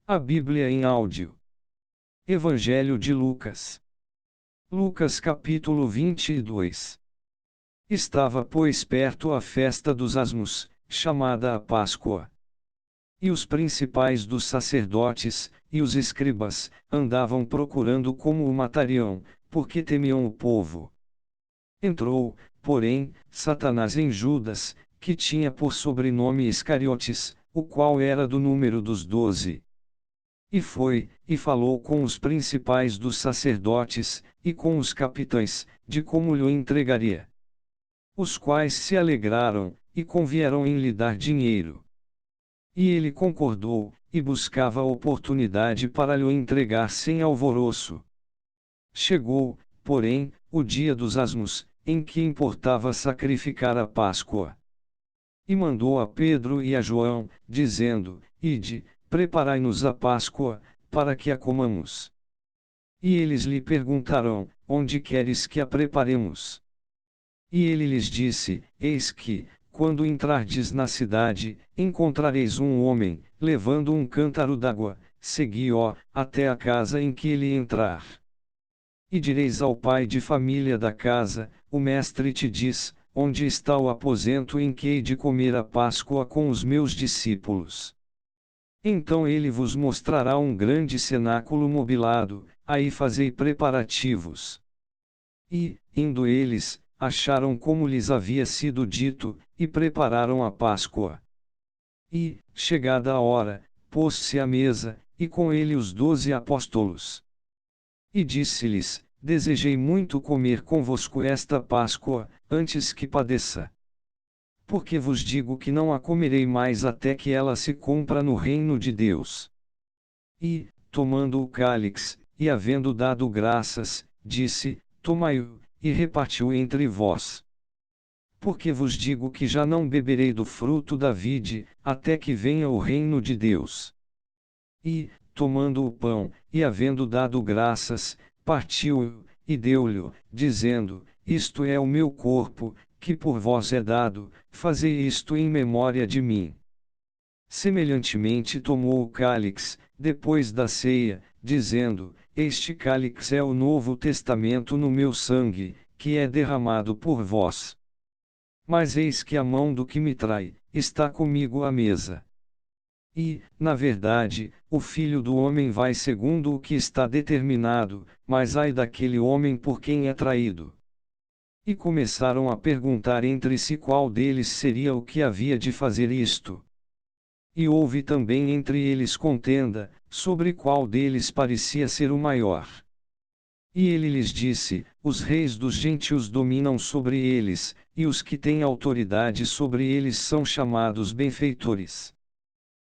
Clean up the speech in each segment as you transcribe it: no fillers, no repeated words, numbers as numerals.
A Bíblia em áudio. Evangelho de Lucas. Lucas capítulo 22. Estava, pois, perto a festa dos Asmos, chamada a Páscoa. E os principais dos sacerdotes, e os escribas, andavam procurando como o matariam, porque temiam o povo. Entrou, porém, Satanás em Judas, que tinha por sobrenome Iscariotes, o qual era do número dos 12. E foi, e falou com os principais dos sacerdotes, e com os capitães, de como lhe entregaria. Os quais se alegraram, e convieram em lhe dar dinheiro. E ele concordou, e buscava oportunidade para lhe entregar sem alvoroço. Chegou, porém, o dia dos Asmos, em que importava sacrificar a Páscoa. E mandou a Pedro e a João, dizendo: Ide, preparai-nos a Páscoa, para que a comamos. E eles lhe perguntaram: Onde queres que a preparemos? E ele lhes disse: Eis que, quando entrardes na cidade, encontrareis um homem, levando um cântaro d'água, segui-o, até a casa em que ele entrar. E direis ao pai de família da casa: O mestre te diz: Onde está o aposento em que hei de comer a Páscoa com os meus discípulos? Então ele vos mostrará um grande cenáculo mobilado, aí fazei preparativos. E, indo eles, acharam como lhes havia sido dito, e prepararam a Páscoa. E, chegada a hora, pôs-se à mesa, e com ele os 12 apóstolos. E disse-lhes: Desejei muito comer convosco esta Páscoa, antes que padeça. Porque vos digo que não a comerei mais até que ela se cumpra no reino de Deus. E, tomando o cálice, e havendo dado graças, disse: Tomai-o, e repartiu entre vós. Porque vos digo que já não beberei do fruto da vide, até que venha o reino de Deus. E, tomando o pão, e havendo dado graças, partiu-o, e deu-lhe, dizendo: Isto é o meu corpo, que por vós é dado, fazei isto em memória de mim. Semelhantemente tomou o cálice, depois da ceia, dizendo: Este cálice é o novo testamento no meu sangue, que é derramado por vós. Mas eis que a mão do que me trai, está comigo à mesa. E, na verdade, o Filho do Homem vai segundo o que está determinado, mas ai daquele homem por quem é traído. E começaram a perguntar entre si qual deles seria o que havia de fazer isto. E houve também entre eles contenda, sobre qual deles parecia ser o maior. E ele lhes disse: Os reis dos gentios dominam sobre eles, e os que têm autoridade sobre eles são chamados benfeitores.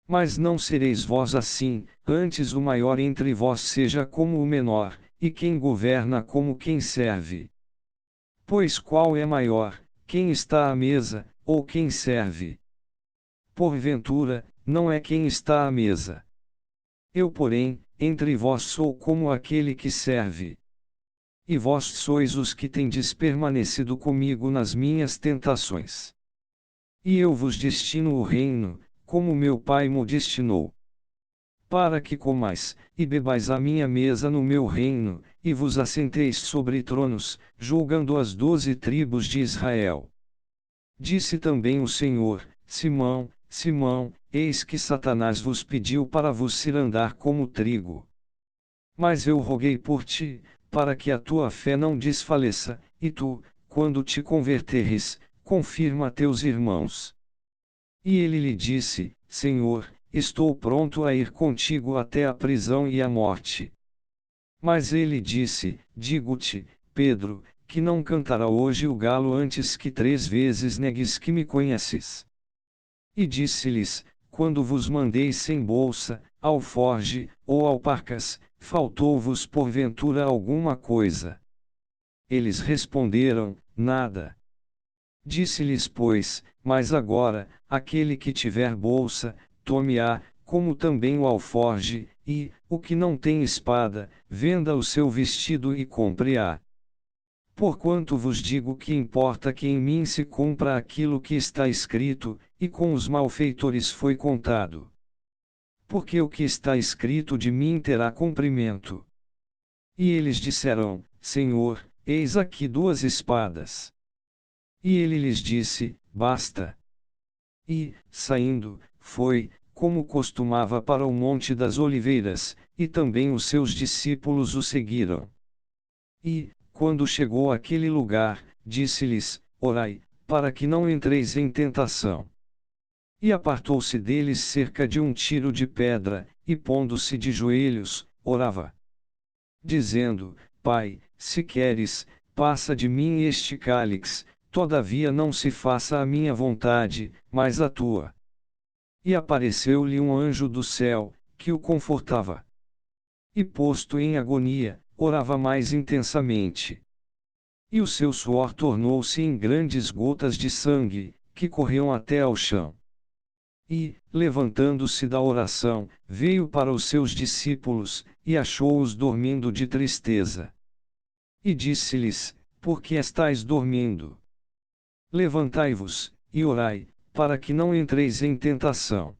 Mas não sereis vós assim, antes o maior entre vós seja como o menor, e quem governa como quem serve. Pois qual é maior, quem está à mesa, ou quem serve? Porventura, não é quem está à mesa. Eu, porém, entre vós sou como aquele que serve. E vós sois os que tendes permanecido comigo nas minhas tentações. E eu vos destino o reino, como meu Pai mo destinou. Para que comais, e bebais à minha mesa no meu reino, e vos assenteis sobre tronos, julgando as 12 tribos de Israel. Disse também o Senhor: Simão, Simão, eis que Satanás vos pediu para vos cirandar como trigo. Mas eu roguei por ti, para que a tua fé não desfaleça, e tu, quando te converteres, confirma teus irmãos. E ele lhe disse: Senhor, estou pronto a ir contigo até a prisão e a morte. Mas ele disse: Digo-te, Pedro, que não cantará hoje o galo antes que 3 vezes negues que me conheces. E disse-lhes: Quando vos mandei sem bolsa, alforge, ou alparcas, faltou-vos porventura alguma coisa? Eles responderam: Nada. Disse-lhes, pois: Mas agora, aquele que tiver bolsa, tome-a, como também o alforge, e, o que não tem espada, venda o seu vestido e compre-a. Porquanto vos digo que importa que em mim se cumpra aquilo que está escrito, e com os malfeitores foi contado. porque o que está escrito de mim terá cumprimento. E eles disseram: Senhor, eis aqui 2 espadas. E ele lhes disse: Basta. E, saindo, foi, como costumava, para o Monte das Oliveiras, e também os seus discípulos o seguiram. E, quando chegou àquele lugar, disse-lhes: Orai, para que não entreis em tentação. E apartou-se deles cerca de 1 tiro de pedra, e pondo-se de joelhos, orava, dizendo: Pai, se queres, passa de mim este cálice, todavia não se faça a minha vontade, mas a tua. E apareceu-lhe um anjo do céu, que o confortava. E posto em agonia, orava mais intensamente. E o seu suor tornou-se em grandes gotas de sangue, que corriam até ao chão. E, levantando-se da oração, veio para os seus discípulos, e achou-os dormindo de tristeza. E disse-lhes: Por que estáis dormindo? Levantai-vos, e orai, para que não entreis em tentação.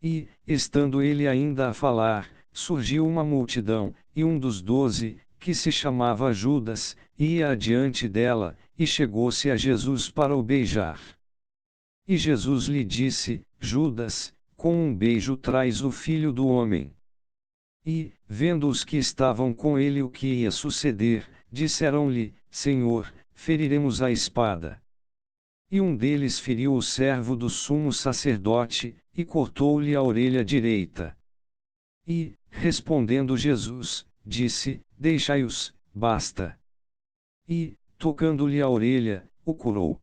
E, estando ele ainda a falar, surgiu uma multidão, e um dos 12, que se chamava Judas, ia adiante dela, e chegou-se a Jesus para o beijar. E Jesus lhe disse: Judas, com um beijo traz o Filho do Homem. E, vendo os que estavam com ele o que ia suceder, disseram-lhe: Senhor, feriremos a espada. E um deles feriu o servo do sumo sacerdote, e cortou-lhe a orelha direita. E, respondendo Jesus, disse: Deixai-os, basta. E, tocando-lhe a orelha, o curou.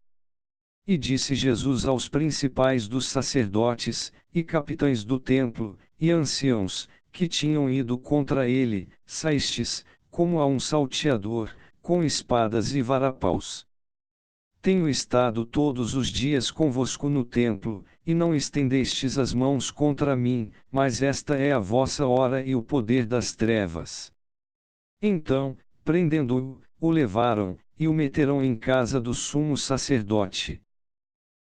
E disse Jesus aos principais dos sacerdotes, e capitães do templo, e anciãos, que tinham ido contra ele: Saístes, como a um salteador, com espadas e varapaus. Tenho estado todos os dias convosco no templo, e não estendestes as mãos contra mim, mas esta é a vossa hora e o poder das trevas. Então, prendendo-o, o levaram, e o meteram em casa do sumo sacerdote.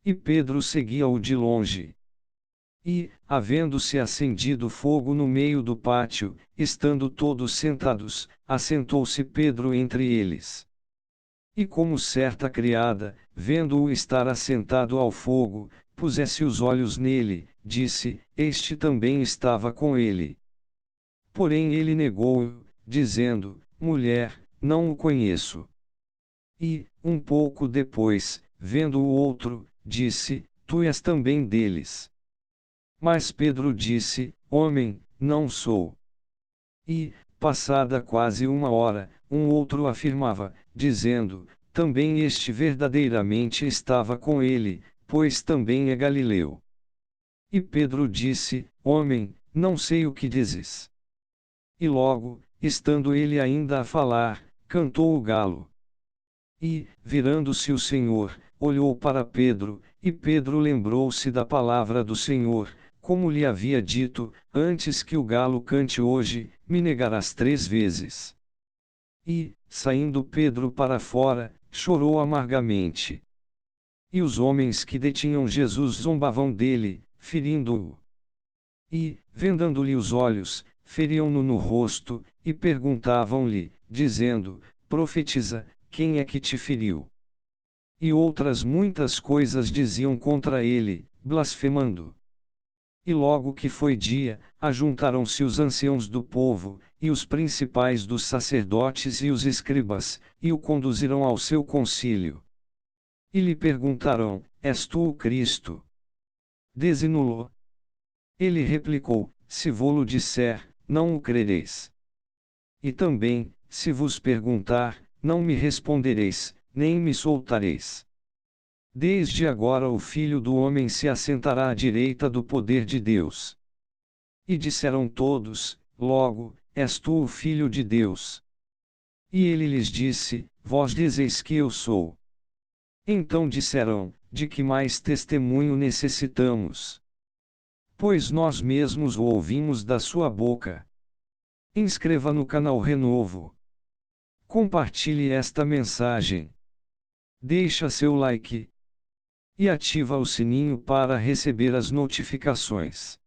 E Pedro seguia-o de longe. E, havendo-se acendido fogo no meio do pátio, estando todos sentados, assentou-se Pedro entre eles. E como certa criada, vendo-o estar assentado ao fogo, pusesse os olhos nele, disse: Este também estava com ele. Porém ele negou-o, dizendo: Mulher, não o conheço. E, um pouco depois, vendo o outro, disse: Tu és também deles. Mas Pedro disse: Homem, não sou. E, passada quase 1 hora, um outro afirmava, dizendo: Também este verdadeiramente estava com ele, pois também é galileu. E Pedro disse: Homem, não sei o que dizes. E logo, estando ele ainda a falar, cantou o galo. E, virando-se o Senhor, olhou para Pedro, e Pedro lembrou-se da palavra do Senhor, como lhe havia dito: Antes que o galo cante hoje, me negarás 3 vezes. E, saindo Pedro para fora, chorou amargamente. E os homens que detinham Jesus zombavam dele, ferindo-o. E, vendando-lhe os olhos, feriam-no no rosto, e perguntavam-lhe, dizendo: Profetiza, quem é que te feriu? E outras muitas coisas diziam contra ele, blasfemando. E logo que foi dia, ajuntaram-se os anciãos do povo, e os principais dos sacerdotes e os escribas, e o conduziram ao seu concílio. E lhe perguntaram: És tu o Cristo? Desinulo. Ele replicou: Se vô-lo disser, não o crereis. E também, se vos perguntar, não me respondereis, nem me soltareis. Desde agora o Filho do Homem se assentará à direita do poder de Deus. E disseram todos: Logo, és tu o Filho de Deus. E ele lhes disse: Vós dizeis que eu sou. Então disseram: De que mais testemunho necessitamos? Pois nós mesmos o ouvimos da sua boca. Inscreva no canal Renovo. Compartilhe esta mensagem. Deixa seu like. E ativa o sininho para receber as notificações.